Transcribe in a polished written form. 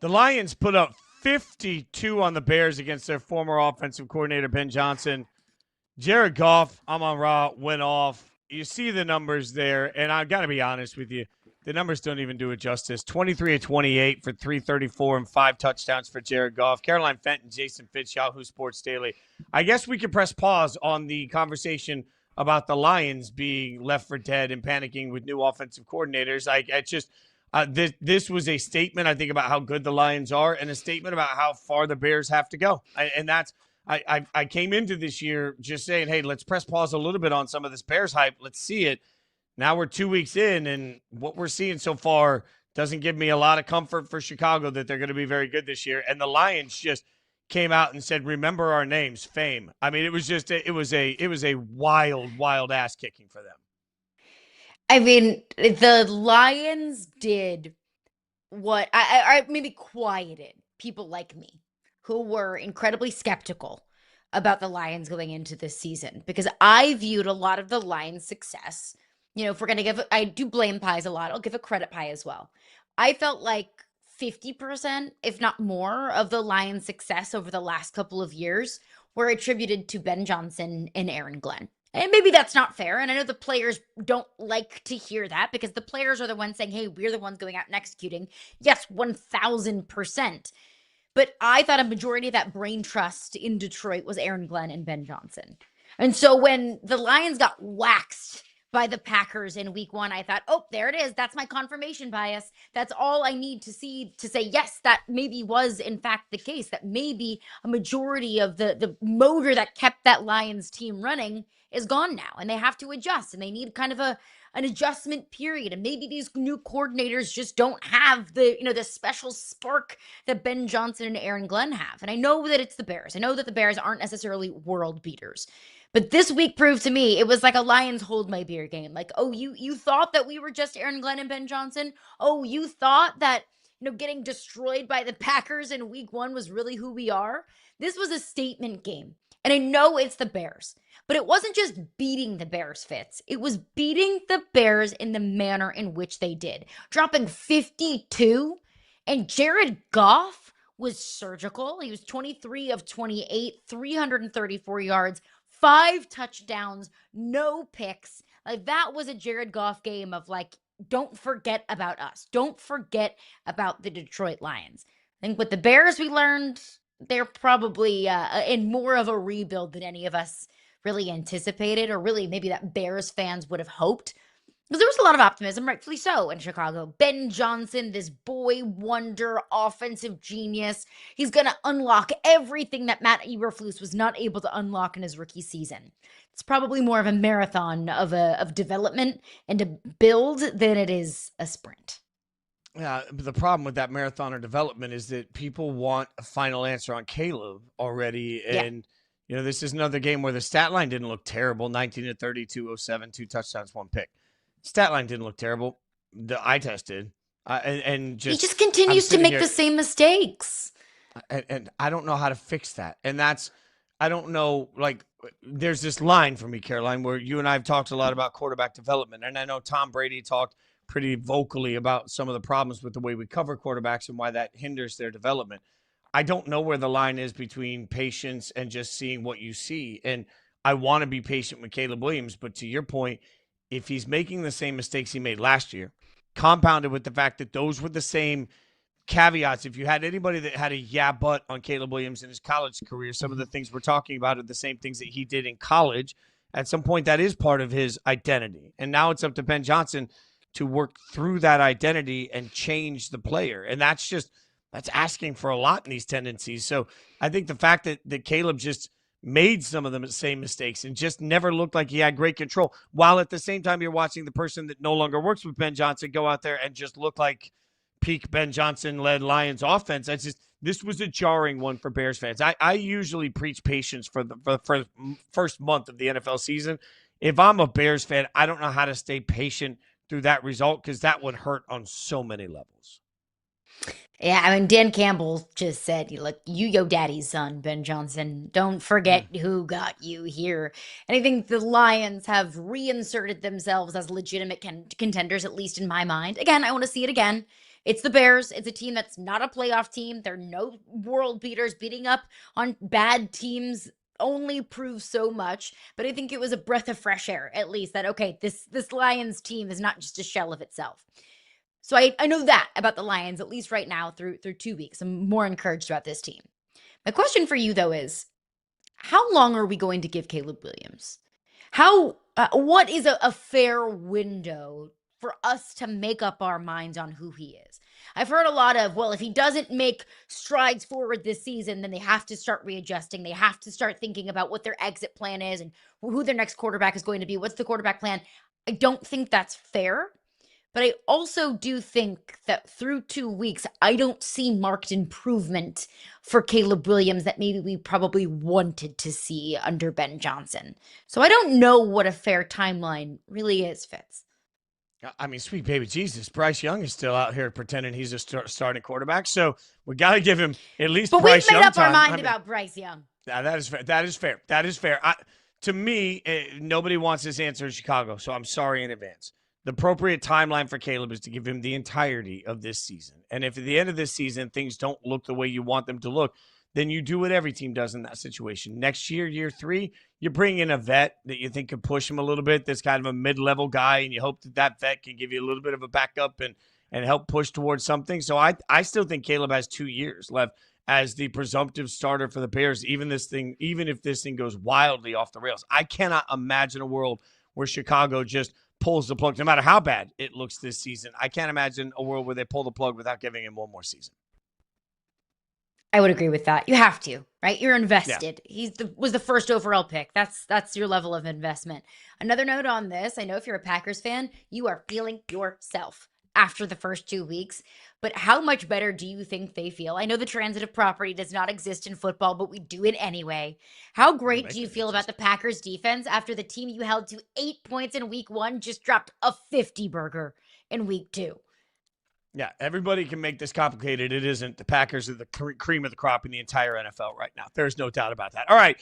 The Lions put up 52 on the Bears against their former offensive coordinator, Ben Johnson. Jared Goff, amon-ra, went off. You see the numbers there, and I've got to be honest with you. The numbers don't even do it justice. 23 of 28 for 334 and 5 touchdowns for Jared Goff. Caroline Fenton, Jason Fitz, Yahoo Sports Daily. I guess we could press pause on the conversation about the Lions being left for dead and panicking with new offensive coordinators. It's just this was a statement, I think, about how good the Lions are and a statement about how far the Bears have to go. And that's I came into this year just saying, hey, let's press pause a little bit on some of this Bears hype. Let's see it. Now we're 2 weeks in, and what we're seeing so far doesn't give me a lot of comfort for Chicago that they're going to be very good this year. And the Lions just came out and said, "Remember our names, fame." I mean, it was just it was a wild ass kicking for them. I mean, the Lions did what I maybe quieted people like me who were incredibly skeptical about the Lions going into this season because I viewed a lot of the Lions' success. If we're going to I do blame pies a lot. I'll give a credit pie as well. I felt like 50%, if not more, of the Lions' success over the last couple of years were attributed to Ben Johnson and Aaron Glenn. And maybe that's not fair. And I know the players don't like to hear that because the players are the ones saying, hey, we're the ones going out and executing. Yes, 1000%. But I thought a majority of that brain trust in Detroit was Aaron Glenn and Ben Johnson. And so when the Lions got waxed by the Packers in week 1, I thought, oh, there it is. That's my confirmation bias. That's all I need to see to say, yes, that maybe was in fact the case, that maybe a majority of the motor that kept that Lions team running is gone now, and they have to adjust, and they need kind of an adjustment period. And maybe these new coordinators just don't have the special spark that Ben Johnson and Aaron Glenn have. And I know that it's the Bears. I know that the Bears aren't necessarily world beaters. But this week proved to me it was like a Lions hold my beer game. Like, oh, you thought that we were just Aaron Glenn and Ben Johnson? Oh, you thought that getting destroyed by the Packers in week 1 was really who we are? This was a statement game. And I know it's the Bears, but it wasn't just beating the Bears, Fitz. It was beating the Bears in the manner in which they did, dropping 52. And Jared Goff was surgical. He was 23 of 28, 334 yards, 5 touchdowns, no picks. Like, that was a Jared Goff game of like, don't forget about us. Don't forget about the Detroit Lions. I think with the Bears, we learned they're probably in more of a rebuild than any of us really anticipated, or really maybe that Bears fans would have hoped. Because there was a lot of optimism, rightfully so, in Chicago. Ben Johnson, this boy wonder, offensive genius. He's going to unlock everything that Matt Eberflus was not able to unlock in his rookie season. It's probably more of a marathon of development and a build than it is a sprint. Yeah, the problem with that marathoner development is that people want a final answer on Caleb already. Yeah. And, this is another game where the stat line didn't look terrible. 19 to 30, 207, 2 touchdowns, 1 pick. Stat line didn't look terrible. The eye test did. And He just, just I'm continues to sitting make here the same mistakes. and I don't know how to fix that. And I don't know, like, there's this line for me, Caroline, where you and I have talked a lot about quarterback development. And I know Tom Brady talked pretty vocally about some of the problems with the way we cover quarterbacks and why that hinders their development. I don't know where the line is between patience and just seeing what you see. And I want to be patient with Caleb Williams, but to your point, if he's making the same mistakes he made last year, compounded with the fact that those were the same caveats, if you had anybody that had a yeah but on Caleb Williams in his college career, some of the things we're talking about are the same things that he did in college. At some point, that is part of his identity. And now it's up to Ben Johnson to work through that identity and change the player. And that's asking for a lot in these tendencies. So I think the fact that Caleb just made some of the same mistakes and just never looked like he had great control, while at the same time you're watching the person that no longer works with Ben Johnson go out there and just look like peak Ben Johnson led Lions offense. This was a jarring one for Bears fans. I usually preach patience for the first month of the NFL season. If I'm a Bears fan, I don't know how to stay patient through that result because that would hurt on so many levels. Yeah, I mean, Dan Campbell just said, look, you yo daddy's son, Ben Johnson. Don't forget who got you here. And I think the Lions have reinserted themselves as legitimate contenders, at least in my mind. Again, I want to see it again. It's the Bears. It's a team that's not a playoff team. They're no world beaters. Beating up on bad teams only proves so much. But I think it was a breath of fresh air, at least, that okay, this Lions team is not just a shell of itself. So I know that about the Lions, at least right now through 2 weeks. I'm more encouraged about this team. My question for you though is, how long are we going to give Caleb Williams? What is a fair window for us to make up our minds on who he is? I've heard a lot of, well, if he doesn't make strides forward this season, then they have to start readjusting. They have to start thinking about what their exit plan is and who their next quarterback is going to be. What's the quarterback plan? I don't think that's fair. But I also do think that through 2 weeks, I don't see marked improvement for Caleb Williams that maybe we probably wanted to see under Ben Johnson. So I don't know what a fair timeline really is, Fitz. I mean, sweet baby Jesus, Bryce Young is still out here pretending he's a starting quarterback. So we got to give him at least But Bryce we've made Young up our time. mind about Bryce Young. That is fair. That is fair. That is fair. To me, nobody wants this answer in Chicago, so I'm sorry in advance. The appropriate timeline for Caleb is to give him the entirety of this season. And if at the end of this season things don't look the way you want them to look, then you do what every team does in that situation. Next year, year 3, you bring in a vet that you think can push him a little bit. That's kind of a mid-level guy, and you hope that that vet can give you a little bit of a backup and help push towards something. So I still think Caleb has 2 years left as the presumptive starter for the Bears, even if this thing goes wildly off the rails. I cannot imagine a world where Chicago just pulls the plug, no matter how bad it looks this season. I can't imagine a world where they pull the plug without giving him one more season. I would agree with that. You have to, right? You're invested. Yeah. He was the first overall pick. That's your level of investment. Another note on this, I know if you're a Packers fan, you are feeling yourself after the first 2 weeks, but how much better do you think they feel? I know the transitive property does not exist in football, but we do it anyway. How great do you feel about the Packers defense after the team you held to 8 points in week 1 just dropped a 50 burger in week 2? Yeah, everybody can make this complicated. It isn't. The Packers are the cream of the crop in the entire NFL right now. There's no doubt about that. All right,